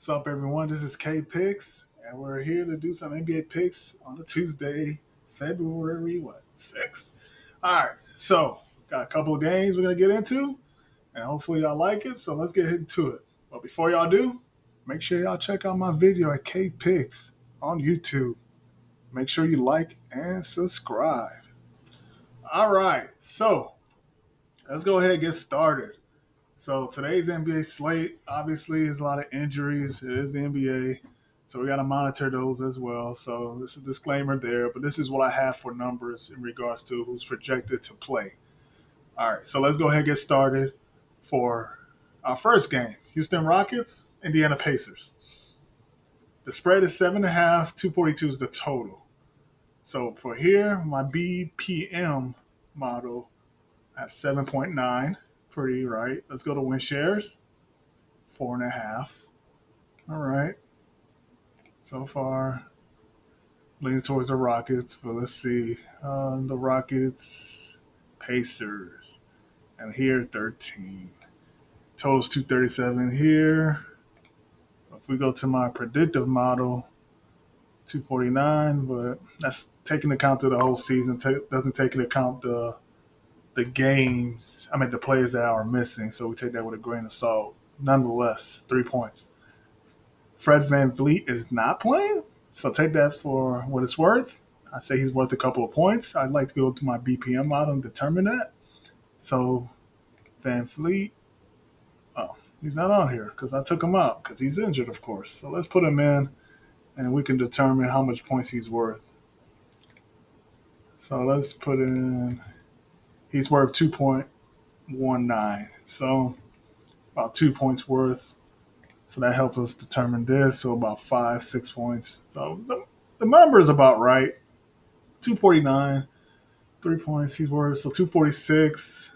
What's up, everyone? This is K Picks, and we're here to do some NBA picks on a Tuesday, February 6th. All right, so got a couple of games we're gonna get into, and hopefully y'all like it. So let's get into it. But before y'all do, make sure y'all check out my video at K Picks on YouTube. Make sure you like and subscribe. All right, so let's go ahead and get started. So today's NBA slate, obviously, is a lot of injuries. It is the NBA, so we got to monitor those as well. So there's a disclaimer there, but this is what I have for numbers in regards to who's projected to play. All right, so let's go ahead and get started for our first game: Houston Rockets, Indiana Pacers. The spread is 7.5. 242 is the total. So for here, my BPM model, I have 7.9. Pretty right. Let's go to win shares. 4.5. All right. So far, leaning towards the Rockets, but let's see. The Rockets, Pacers, and here 13. Total's 237 here. If we go to my predictive model, 249, but that's taking account of the whole season. Doesn't take into account the games. I mean, the players that are missing. So we take that with a grain of salt. Nonetheless, 3 points. Fred VanVleet is not playing, so take that for what it's worth. I say he's worth a couple of points. I'd like to go to my BPM model and determine that. So VanVleet, oh, he's not on here because I took him out because he's injured, of course. So let's put him in, and we can determine how much points he's worth. So let's put in, he's worth 2.19. So about 2 points worth. So that helps us determine this. So about 5, 6 points. So the number is about right. 249, 3 points he's worth. So 246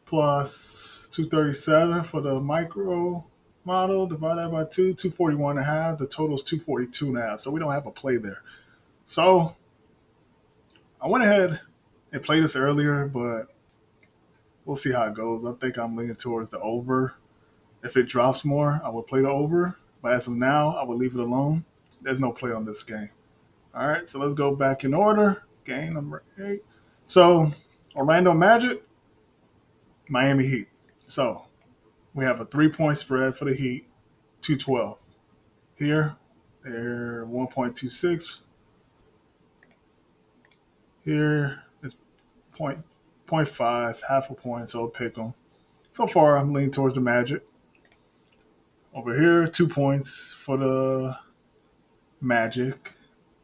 plus 237 for the micro model. Divide that by 2, 241 and a half. The total is 242 and a half. So we don't have a play there. So I went ahead and played this earlier, but we'll see how it goes. I think I'm leaning towards the over. If it drops more, I will play the over. But as of now, I will leave it alone. There's no play on this game. All right, so let's go back in order. Game number 8. So Orlando Magic, Miami Heat. So we have a 3-point spread for the Heat, 212. Here, they're 1.26. Here, it's 0.5, half a point, so I'll pick them. So far, I'm leaning towards the Magic. Over here, 2 points for the Magic.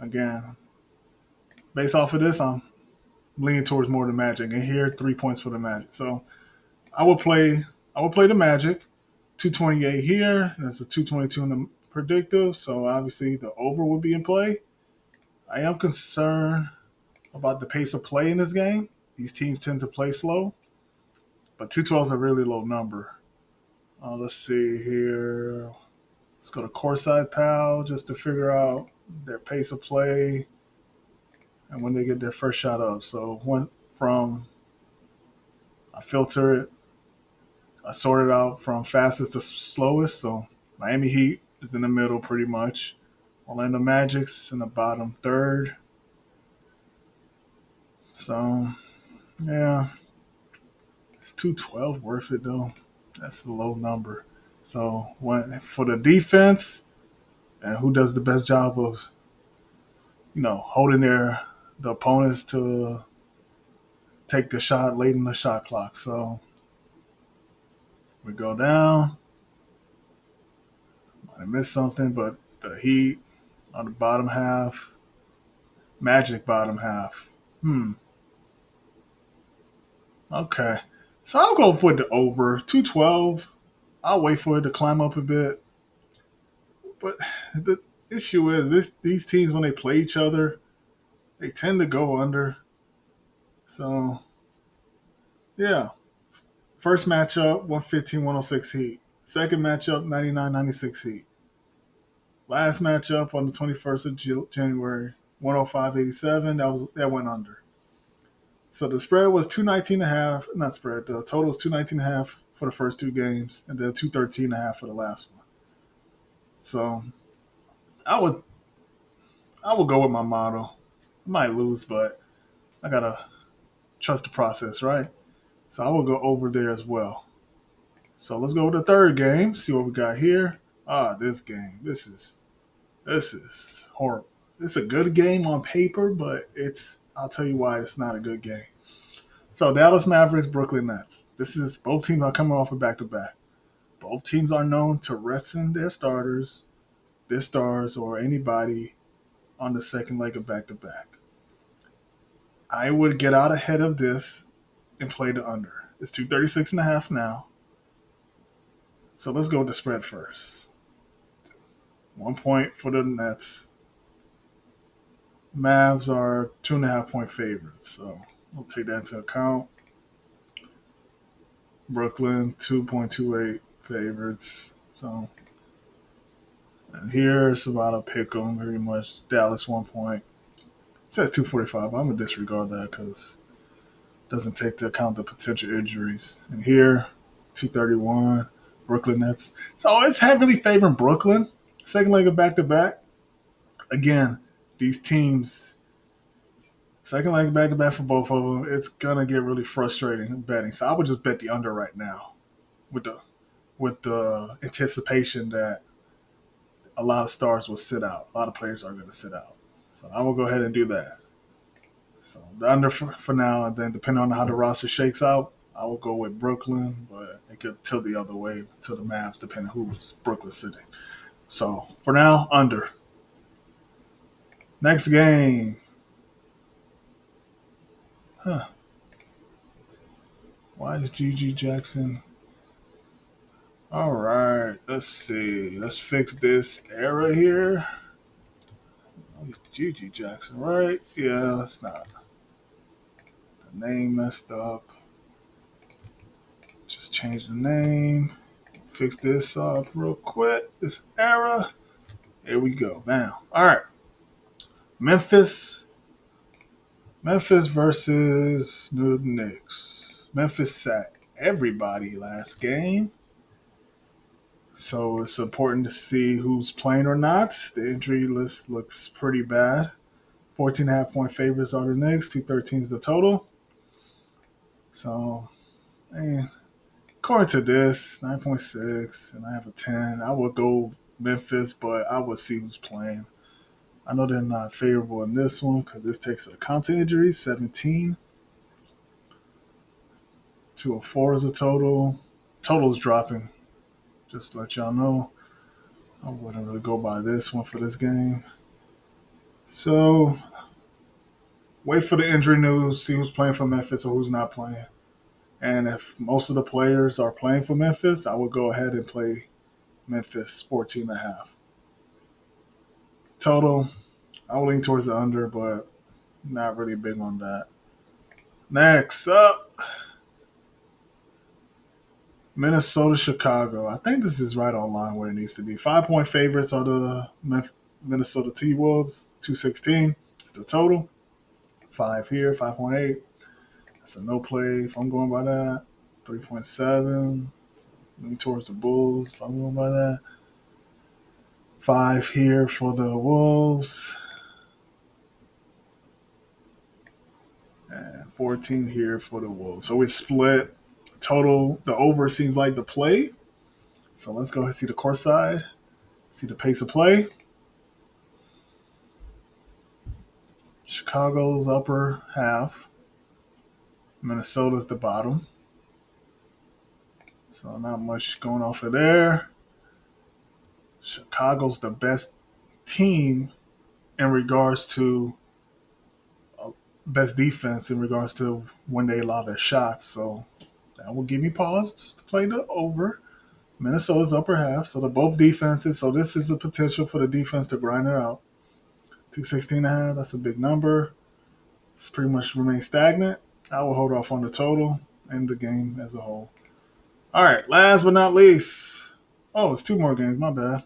Again, based off of this, I'm leaning towards more the Magic. And here, 3 points for the Magic. So I will play the Magic. 228 here. That's a 222 in the predictive. So obviously the over will be in play. I am concerned about the pace of play in this game. These teams tend to play slow, but 212 is a really low number. Let's see here. Let's go to Courtside Pal just to figure out their pace of play and when they get their first shot up. So went from, I filter it, I sort it out from fastest to slowest. So Miami Heat is in the middle pretty much. Orlando Magic's in the bottom third. So, yeah, it's 212 worth it though. That's the low number. So for the defense, and who does the best job of, holding the opponents to take the shot late in the shot clock. So we go down. Might have missed something, but the Heat on the bottom half, Magic bottom half. Okay. So I'll go with the over. 212. I'll wait for it to climb up a bit. But the issue is these teams, when they play each other, they tend to go under. So, yeah. First matchup, 115-106 Heat. Second matchup, 99-96 Heat. Last matchup on the 21st of January, 105-87. That went under. So the spread was 219.5. Not spread. The total is 219.5. for the first two games, and then 213.5 for the last one. So I would go with my model. I might lose, but I gotta trust the process, right? So I will go over there as well. So let's go with the third game. See what we got here. This game. This is horrible. It's a good game on paper, but I'll tell you why it's not a good game. So Dallas Mavericks, Brooklyn Nets. This is both teams are coming off a back to back. Both teams are known to resting their starters, their stars, or anybody on the second leg of back to back. I would get out ahead of this and play the under. It's 236.5 now. So let's go with the spread first. 1 point for the Nets. Mavs are 2.5 point favorites, so we'll take that into account. Brooklyn 2.28 favorites. So and here it's about a pick 'em very much. Dallas 1 point. It says 245. I'm gonna disregard that because it doesn't take into account the potential injuries. And here 231. Brooklyn Nets. So it's heavily favoring Brooklyn. Second leg of back to back. Again, these teams, second leg back to back for both of them, it's gonna get really frustrating betting. So I would just bet the under right now, with the anticipation that a lot of stars will sit out. A lot of players are going to sit out. So I will go ahead and do that. So the under for now, and then depending on how the roster shakes out, I will go with Brooklyn, but it could tilt the other way to the Mavs, depending on who's Brooklyn sitting. So for now, under. Next game. Why is GG Jackson? All right, let's see. Let's fix this error here. GG Jackson, right? Yeah, it's not. The name messed up. Just change the name. Fix this up real quick. This error. Here we go. Now, all right. Memphis versus New Knicks. Memphis sat everybody last game. So it's important to see who's playing or not. The injury list looks pretty bad. 14.5 point favorites are the Knicks. 213 is the total. So, according to this, 9.6, and I have a 10. I would go Memphis, but I would see who's playing. I know they're not favorable in this one because this takes account of injuries. 17. 204 is the total. Total's dropping. Just to let y'all know. I wouldn't really go by this one for this game. So, wait for the injury news, see who's playing for Memphis or who's not playing. And if most of the players are playing for Memphis, I would go ahead and play Memphis 14.5. Total, I will lean towards the under, but not really big on that. Next up, Minnesota, Chicago. I think this is right on line where it needs to be. 5 point favorites are the Minnesota T-Wolves. 216 is the total. 5 here, 5.8. That's a no play if I'm going by that. 3.7. Lean towards the Bulls if I'm going by that. 5 here for the Wolves. And 14 here for the Wolves. So we split. Total, the over seems like the play. So let's go ahead and see the court side. See the pace of play. Chicago's upper half. Minnesota's the bottom. So not much going off of there. Chicago's the best team in regards to best defense in regards to when they allow their shots. So that will give me pause to play the over. Minnesota's upper half, so they're both defenses. So this is a potential for the defense to grind it out. 216.5, that's a big number. It's pretty much remain stagnant. I will hold off on the total and the game as a whole. All right, last but not least. Oh, it's 2 more games. My bad.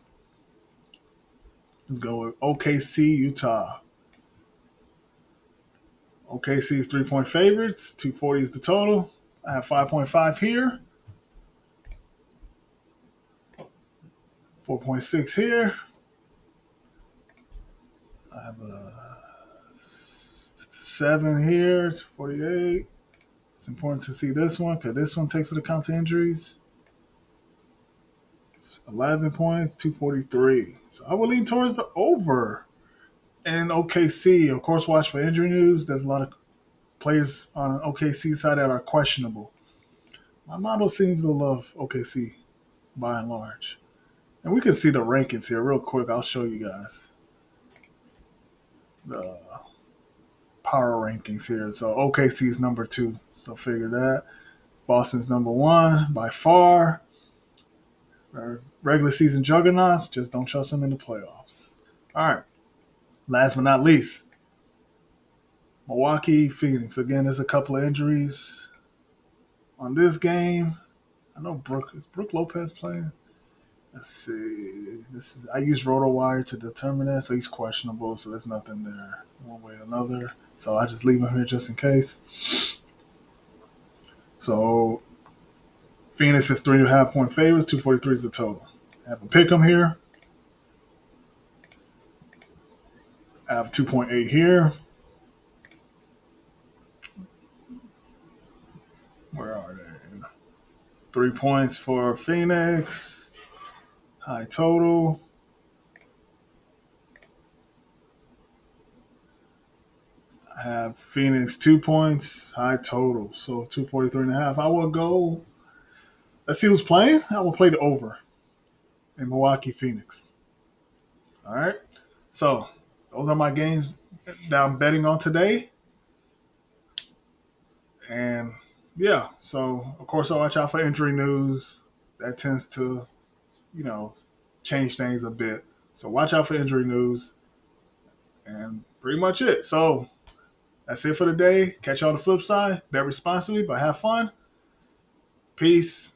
Let's go with OKC, Utah. OKC is 3 point favorites. 240 is the total. I have 5.5 here. 4.6 here. I have a 7 here. It's 48. It's important to see this one because this one takes into account the injuries. 11 points, 243. So I would lean towards the over. And OKC, of course, watch for injury news. There's a lot of players on OKC side that are questionable. My model seems to love OKC by and large. And we can see the rankings here real quick. I'll show you guys the power rankings here. So OKC is number 2. So figure that. Boston's number 1 by far. Regular season juggernauts, just don't trust them in the playoffs. All right. Last but not least, Milwaukee, Phoenix. Again, there's a couple of injuries on this game. I know is Brook Lopez playing? Let's see. I used RotoWire to determine that, so he's questionable, so there's nothing there one way or another. So I just leave him here just in case. So Phoenix is 3.5 point favorites, 243 is the total. I have a pick 'em here. I have 2.8 here. Where are they? 3 points for Phoenix. High total. I have Phoenix 2 points. High total. So 243.5. I will go. Let's see who's playing. I will play the over in Milwaukee, Phoenix. All right. So those are my games that I'm betting on today. And yeah, so of course I'll watch out for injury news. That tends to, change things a bit. So watch out for injury news. And pretty much it. So that's it for the day. Catch you on the flip side. Bet responsibly, but have fun. Peace.